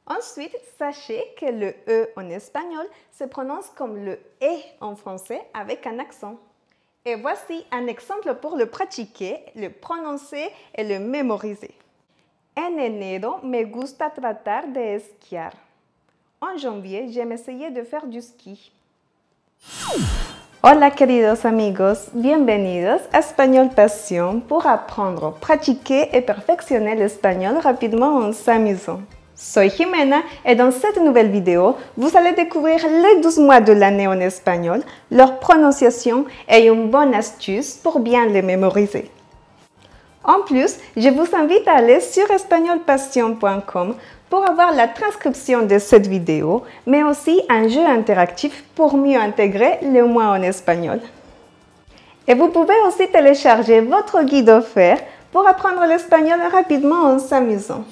Ensuite, sachez que le E en espagnol se prononce comme le E en français avec un accent. Et voici un exemple pour le pratiquer, le prononcer et le mémoriser. En enero me gusta tratar de esquiar. En janvier, j'aime essayer de faire du ski. Hola queridos amigos, bienvenidos a Español Passion pour apprendre, pratiquer et perfectionner l'espagnol rapidement en s'amusant. Soy Jimena et dans cette nouvelle vidéo, vous allez découvrir les 12 mois de l'année en espagnol, leur prononciation et une bonne astuce pour bien les mémoriser. En plus, je vous invite à aller sur espagnolpassion.com pour avoir la transcription de cette vidéo, mais aussi un jeu interactif pour mieux intégrer les mots en espagnol. Et vous pouvez aussi télécharger votre guide offert pour apprendre l'espagnol rapidement en s'amusant.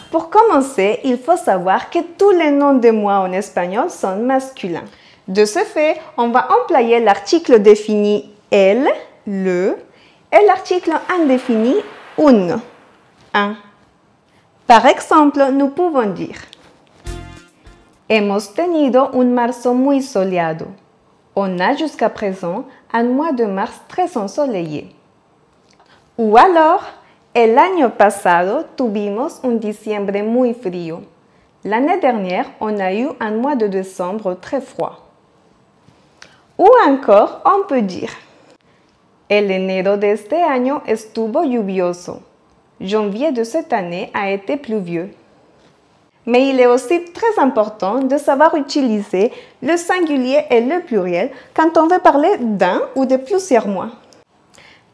Pour commencer, il faut savoir que tous les noms de mots en espagnol sont masculins. De ce fait, on va employer l'article défini el, le, et l'article indéfini un. Par exemple, nous pouvons dire Hemos tenido un marzo muy soleado. On a jusqu'à présent un mois de mars très ensoleillé. Ou alors, el año pasado tuvimos un diciembre muy frío. L'année dernière, on a eu un mois de décembre très froid. Ou encore, on peut dire El enero de este año estuvo lluvioso. Janvier de cette année a été pluvieux. Mais il est aussi très important de savoir utiliser le singulier et le pluriel quand on veut parler d'un ou de plusieurs mois.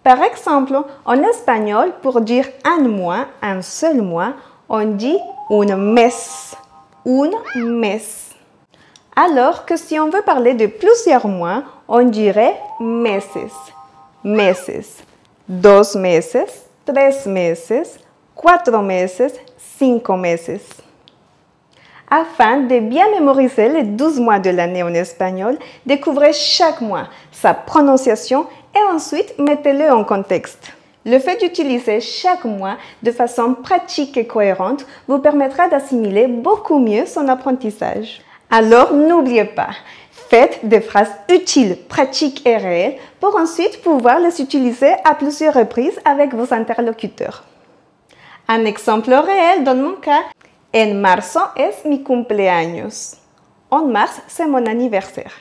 Par exemple, en espagnol, pour dire un mois, un seul mois, on dit un mes. Un mes. Alors que si on veut parler de plusieurs mois, on dirait meses. Meses. 2 meses, 3 meses, 4 meses, 5 meses. Afin de bien mémoriser les 12 mois de l'année en espagnol, découvrez chaque mois sa prononciation et ensuite mettez-le en contexte. Le fait d'utiliser chaque mois de façon pratique et cohérente vous permettra d'assimiler beaucoup mieux son apprentissage. Alors n'oubliez pas, faites des phrases utiles, pratiques et réelles pour ensuite pouvoir les utiliser à plusieurs reprises avec vos interlocuteurs. Un exemple réel dans mon cas, En marzo es mi cumpleaños. En mars, c'est mon anniversaire.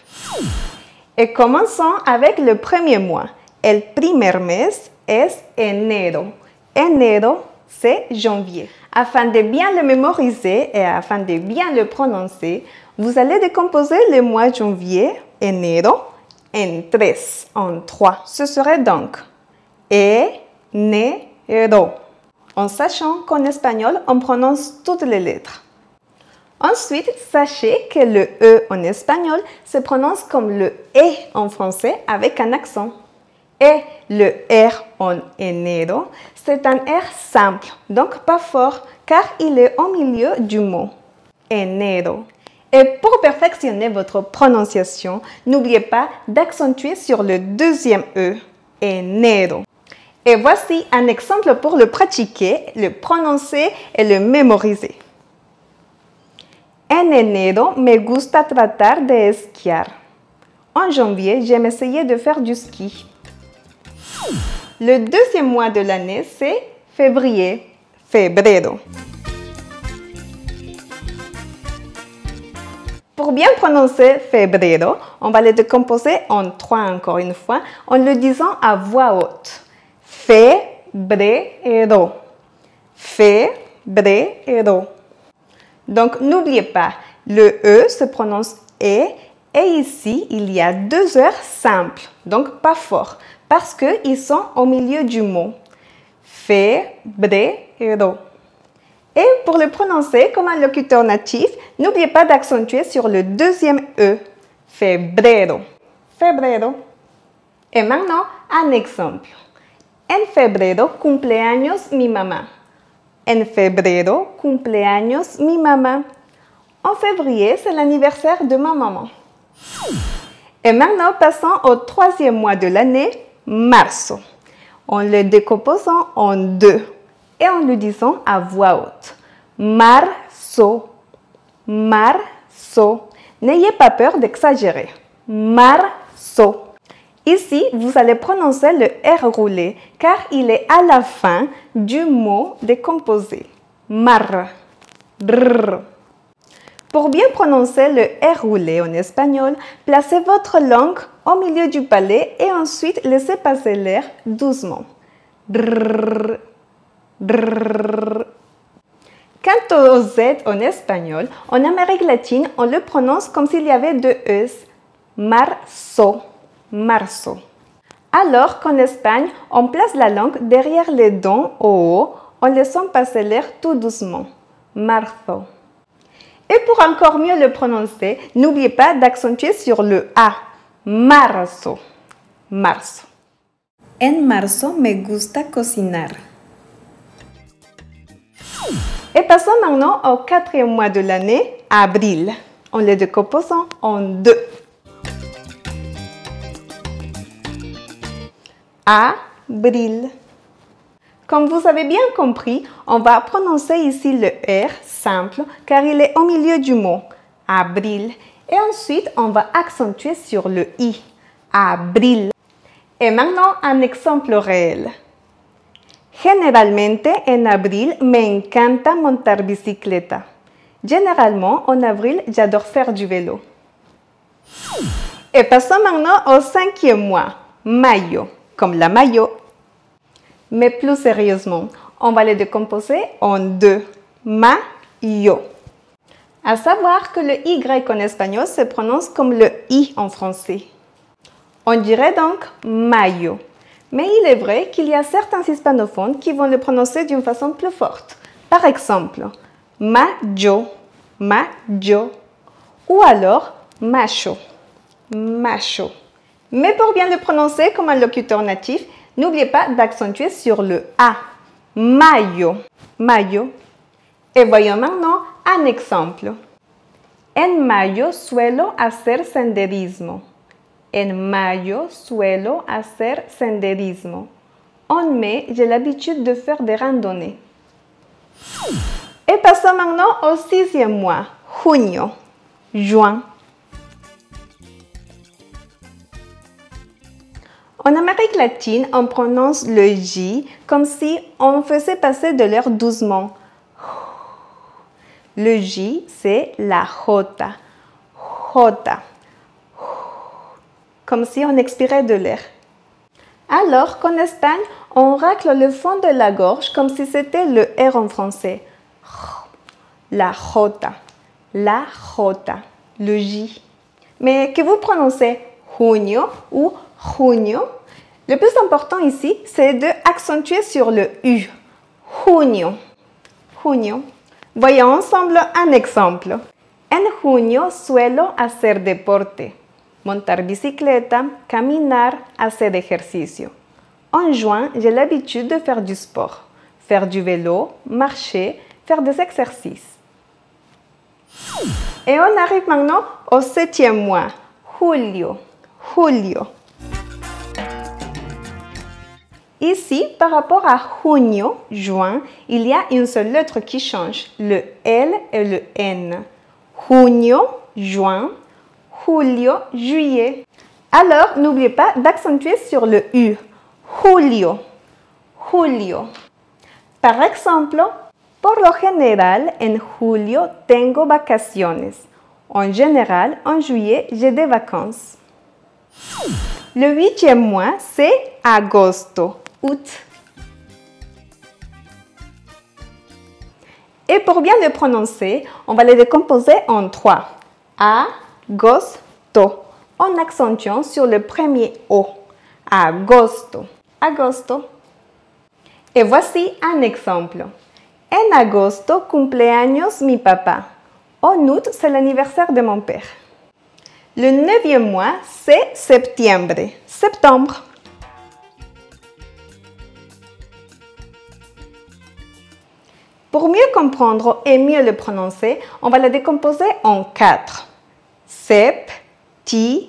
Et commençons avec le premier mois. El primer mes es enero. Enero, c'est janvier. Afin de bien le mémoriser et afin de bien le prononcer, vous allez décomposer le mois janvier, enero, en 3. Ce serait donc enero. En sachant qu'en espagnol, on prononce toutes les lettres. Ensuite, sachez que le E en espagnol se prononce comme le E en français avec un accent. Et le R en enero, c'est un R simple, donc pas fort, car il est au milieu du mot. Enero. Et pour perfectionner votre prononciation, n'oubliez pas d'accentuer sur le deuxième E, enero. Et voici un exemple pour le pratiquer, le prononcer et le mémoriser. En enero me gusta tratar de esquiar. En janvier, j'aime essayer de faire du ski. Le deuxième mois de l'année, c'est février, febrero. Pour bien prononcer febrero, on va le décomposer en 3 encore une fois, en le disant à voix haute. Febrero. Febrero. Donc, n'oubliez pas, le E se prononce E et ici, il y a 2 heures simples, donc pas fort, parce qu'ils sont au milieu du mot. Febrero. Et pour le prononcer comme un locuteur natif, n'oubliez pas d'accentuer sur le deuxième E. Febrero. Febrero. Et maintenant, un exemple. En febrero cumpleaños mi mamá. En febrero cumpleaños mi mamá. En février, c'est l'anniversaire de ma maman. Et maintenant, passons au troisième mois de l'année, marzo. En le décomposant en 2 et en le disant à voix haute. Marzo, marzo. N'ayez pas peur d'exagérer. Marzo. Ici, vous allez prononcer le R roulé car il est à la fin du mot décomposé. Mar. Brr. Pour bien prononcer le R roulé en espagnol, placez votre langue au milieu du palais et ensuite laissez passer l'air doucement. Brr. Brr. Quant au Z en espagnol, en Amérique latine, on le prononce comme s'il y avait deux S. Marzo. Marzo. Alors qu'en Espagne, on place la langue derrière les dents au haut en laissant passer l'air tout doucement. Marzo. Et pour encore mieux le prononcer, n'oubliez pas d'accentuer sur le A. Marzo. Marzo. En marzo me gusta cocinar. Et passons maintenant au quatrième mois de l'année, avril, en le décomposant en deux. Avril. Comme vous avez bien compris, on va prononcer ici le R simple car il est au milieu du mot. Avril. Et ensuite, on va accentuer sur le I. Abril. Et maintenant, un exemple réel. Generalmente en abril me encanta montar bicicleta. Généralement, en avril, j'adore faire du vélo. Et passons maintenant au cinquième mois, mayo, comme la maillot. Mais plus sérieusement, on va les décomposer en deux, mayo. À savoir que le Y en espagnol se prononce comme le I en français. On dirait donc mayo. Mais il est vrai qu'il y a certains hispanophones qui vont le prononcer d'une façon plus forte. Par exemple, mayo, mayo, ou alors macho, macho. Mais pour bien le prononcer comme un locuteur natif, n'oubliez pas d'accentuer sur le A, mayo, mayo. Et voyons maintenant un exemple. En mayo suelo hacer senderismo. En mayo suelo hacer senderismo. En mai, j'ai l'habitude de faire des randonnées. Et passons maintenant au sixième mois, junio, juin. En Amérique latine, on prononce le J comme si on faisait passer de l'air doucement. Le J, c'est la J. J. Comme si on expirait de l'air. Alors qu'en Espagne, on racle le fond de la gorge comme si c'était le R en français. La J, la J, le J. Mais que vous prononcez junio ou junio, le plus important ici, c'est de accentuer sur le U. Junio, junio. Voyons ensemble un exemple. En junio suelo hacer deporte. Montar bicicleta, caminar, hacer ejercicio. En juin, j'ai l'habitude de faire du sport, faire du vélo, marcher, faire des exercices. Et on arrive maintenant au septième mois, julio, julio. Ici, par rapport à junio, juin, il y a une seule lettre qui change, le L et le N. Junio, juin. Julio, juillet. Alors, n'oubliez pas d'accentuer sur le U. Julio, julio. Par exemple, por lo general, en julio tengo vacaciones. En général, en juillet, j'ai des vacances. Le huitième mois, c'est agosto, août. Et pour bien le prononcer, on va les décomposer en trois. Agosto, en accentuant sur le premier O. Agosto, agosto. Et voici un exemple. En agosto cumpleaños mi papá. En août, c'est l'anniversaire de mon père. Le neuvième mois, c'est septiembre, septembre. Pour mieux comprendre et mieux le prononcer, on va le décomposer en quatre. Septiembre.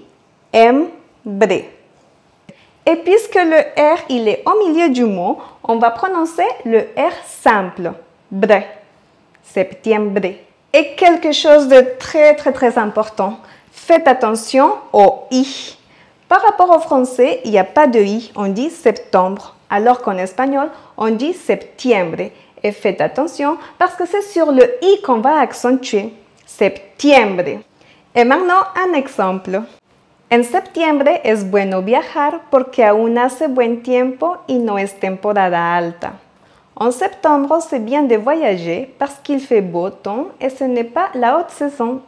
Et puisque le R il est au milieu du mot, on va prononcer le R simple. Bre. Septiembre. Et quelque chose de très important. Faites attention au i. Par rapport au français, il n'y a pas de i, on dit septembre, alors qu'en espagnol, on dit septiembre. Et faites attention parce que c'est sur le i qu'on va accentuer. Septiembre. Et maintenant, un exemple. En septiembre es bueno viajar porque aún hace buen tiempo y no es temporada alta. En septembre, c'est bien de voyager parce qu'il fait beau temps et ce n'est pas la haute saison.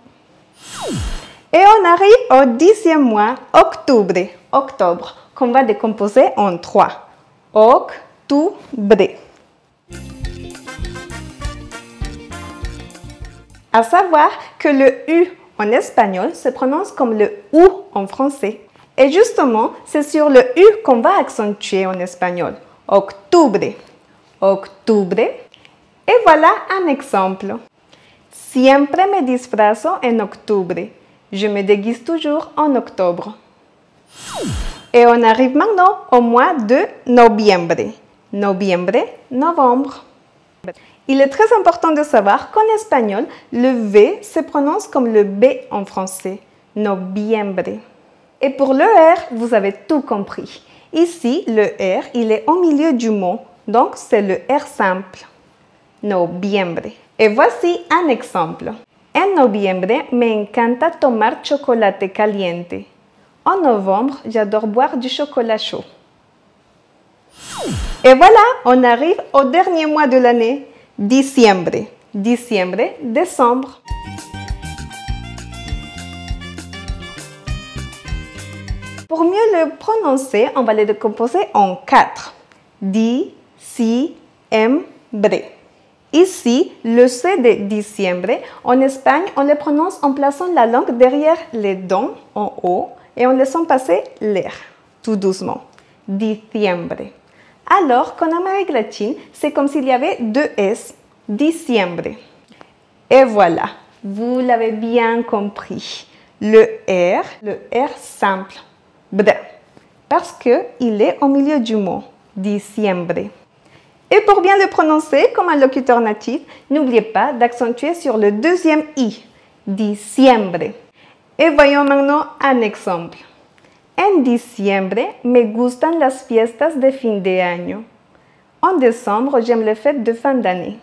Et on arrive au 10e mois, octubre, octobre, qu'on va décomposer en 3. Octubre. À savoir que le U en espagnol se prononce comme le OU en français. Et justement, c'est sur le U qu'on va accentuer en espagnol. Octubre. Octubre. Et voilà un exemple. Siempre me disfrazo en octubre. Je me déguise toujours en octobre. Et on arrive maintenant au mois de noviembre. Noviembre, novembre. Il est très important de savoir qu'en espagnol, le V se prononce comme le B en français. Noviembre. Et pour le R, vous avez tout compris. Ici, le R, il est au milieu du mot. Donc, c'est le R simple. Noviembre. Et voici un exemple. En noviembre, me encanta tomar chocolate caliente. En novembre, j'adore boire du chocolat chaud. Et voilà, on arrive au dernier mois de l'année, diciembre. Diciembre, décembre. Pour mieux le prononcer, on va le décomposer en 4. Diciembre. Ici, le C de diciembre, en Espagne, on le prononce en plaçant la langue derrière les dents en haut et en laissant passer l'air, tout doucement. Diciembre. Alors qu'en Amérique latine, c'est comme s'il y avait 2 S, diciembre. Et voilà, vous l'avez bien compris. Le R simple, br, parce qu'il est au milieu du mot, diciembre. Et pour bien le prononcer comme un locuteur natif, n'oubliez pas d'accentuer sur le deuxième I, diciembre. Et voyons maintenant un exemple. En diciembre, me gustan las fiestas de fin de año. En décembre, j'aime les fêtes de fin d'année.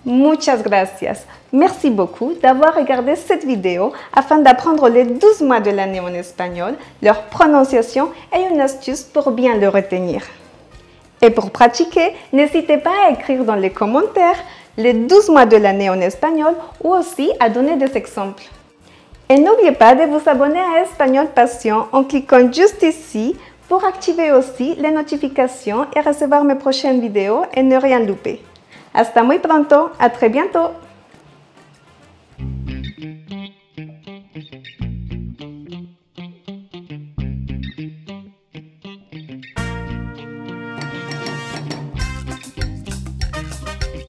Muchas gracias. Merci beaucoup d'avoir regardé cette vidéo afin d'apprendre les 12 mois de l'année en espagnol, leur prononciation et une astuce pour bien le retenir. Et pour pratiquer, n'hésitez pas à écrire dans les commentaires les 12 mois de l'année en espagnol ou aussi à donner des exemples. Et n'oubliez pas de vous abonner à Espagnol Passion en cliquant juste ici pour activer aussi les notifications et recevoir mes prochaines vidéos et ne rien louper. Hasta muy pronto, à très bientôt!